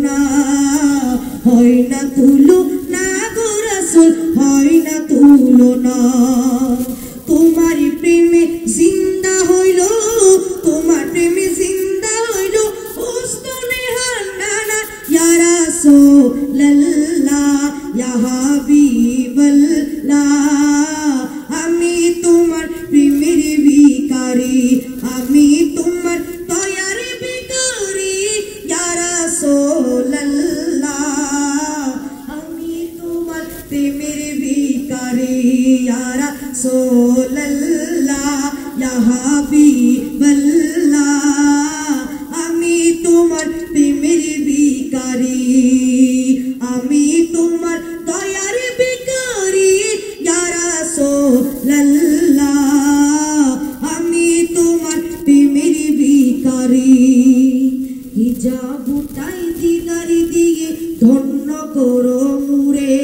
না হয় না তুলো না গো রাসূল হয় না তুলো না তোমার প্রেমে জিন্দা হইল তোমার প্রেমে জিন্দা হইল উস্তনে হান্নানা ইয়া রাসূলুল্লাহ ইয়া হাবিবাল্লাহ আমি তোমার প্রেমের ভিখারি আমি তোমার দয়ার ভিখারি ইয়া রাসূলুল্লাহ আমি তোমার প্রেমের ভিখারি ইয়া রাসূলুল্লাহ ইয়া হাবিবাল্লাহ আমি তোমার প্রেমের ভিখারি আমি তোমার দয়ার ভিখারি ইয়া রাসূলুল্লাহ আমি তোমার প্রেমের ভিখারি হিজাব উঠাই দিদার দিয়ে ধন্য করো মুরে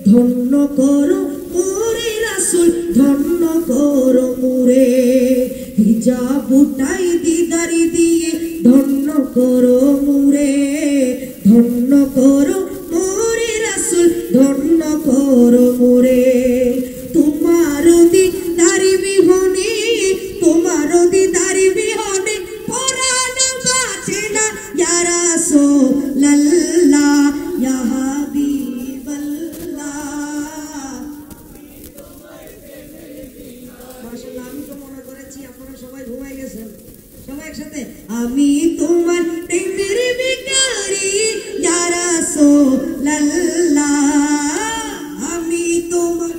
ধন্য করো মোরে রাসূল ধন্য করো মুরে হিজাব উঠাই দিদার দিয়ে ধন্য করো মুরে ধন্য করো মোরে রাসূল ধন্য করো মুরে তোমার দিদার বিহনে তোমার দিদার বিহনে পরাণ বাঁচে না ইয়া রাসূলুল্লাহ ইয়া হাবিবাল্লাহ মাশাআল্লাহ আমি তো মনে করেছি আপনারা সবাই ঘুমাই গেছেন সবাই একসাথে আমি তোমার প্রেমের ভিখারি ইয়া রাসূলুল্লাহ আমি তোমার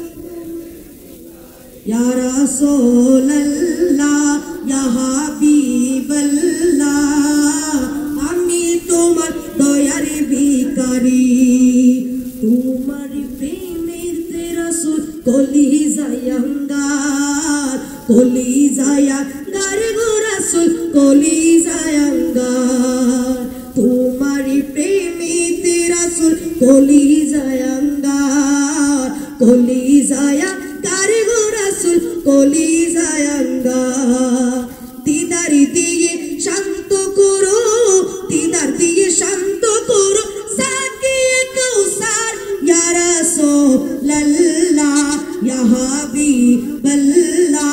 ইয়া রাসূলুল্লাহ ইয়া হাবিবাল্লাহ আমি তোমার দয়ার ভিখারি তোমার প্রেমের তে রাসূল কলিজায় আঙ্গার গো রাসূল কলিজায় আঙ্গার তোমার প্রেমের তে রাসূল কলিজায় আঙ্গার গো রাসূল কলিজায় আঙ্গার দিদার দিয়ে শান্ত করো দিদার দিয়ে শান্ত করো সাকিয়ে কৌসার ইয়া রাসূলুল্লাহ ইয়া হাবিবাল্লাহ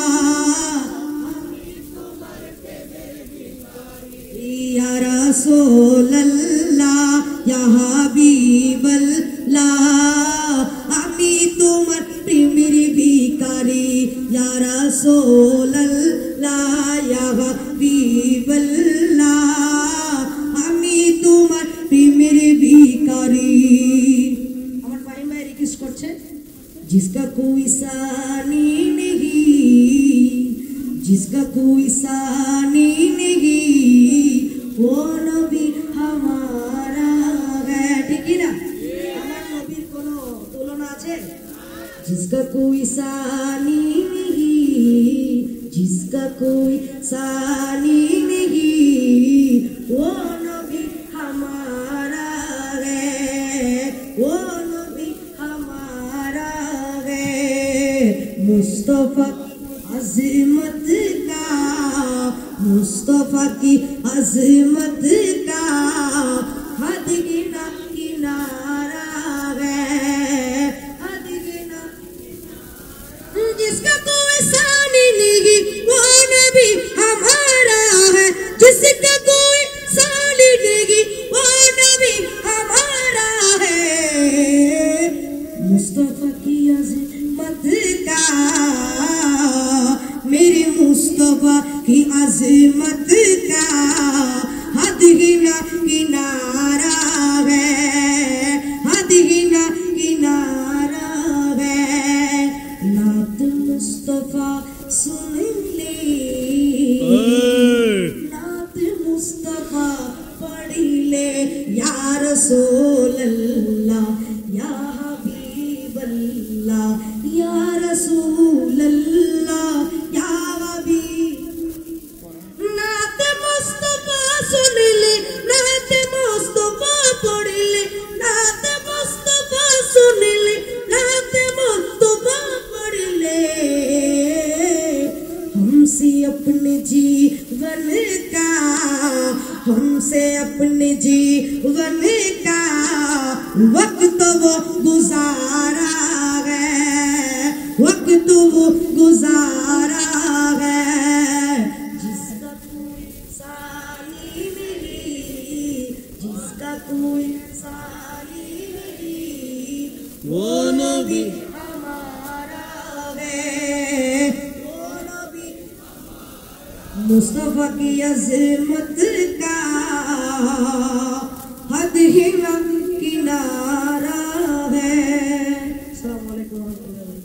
ইয়া রাসূলুল্লাহ ইয়া হাবিবাল্লাহ আমি তোমার প্রেমের ভিখারি ইয়া রাসূলুল্লাহ ইয়া হাবিবাল্লাহ আমি তোমার প্রেমের ভিখারি আমার ভাই ভাই রিকোয়েস্ট করছে जिसका कोई सानी नहीं वो नबी हमारा है ठीक है ना আমার নবীর কোনো তুলনা আছে जिसका कोई सानी नहीं वो नबी हमारा है वो नबी हमारा है मुस्तफा अज़मत का मुस्तफा की अज़मत का हद गिना किनारा है हद गिना जिसका कोई सानी नहीं वो नबी हमारा है जिसका कोई सानी नहीं वो नबी हमारा है मुस्तफा की अज़मत का मेरे मुस्तफा की अज़मत का हद गिना किनारा है हद गिना किनारा है नात मुस्तफा सुन ले नात मुस्तफा पढ़ ले या रसूलल्लाह या हबीबल्लाह या रसूलल्लाह या हबीब नात मुस्तफा सुन ले नात मुस्तफा पढ़ ले नात मुस्तफा सुन ले नात मुस्तफा पढ़ ले हमसे अपने जीवन का हमसे अपने जीवन जीवन का वक्त वो गुजारा है, वक्त वो गुजारा है। जिसका कोई सानी मिली, जिसका कोई सानी मिली, वो नबी हमारा है, वो नबी मुस्तफा की अज़मत का हद ही ना किनारा है। अस्सलाम वालेकुम।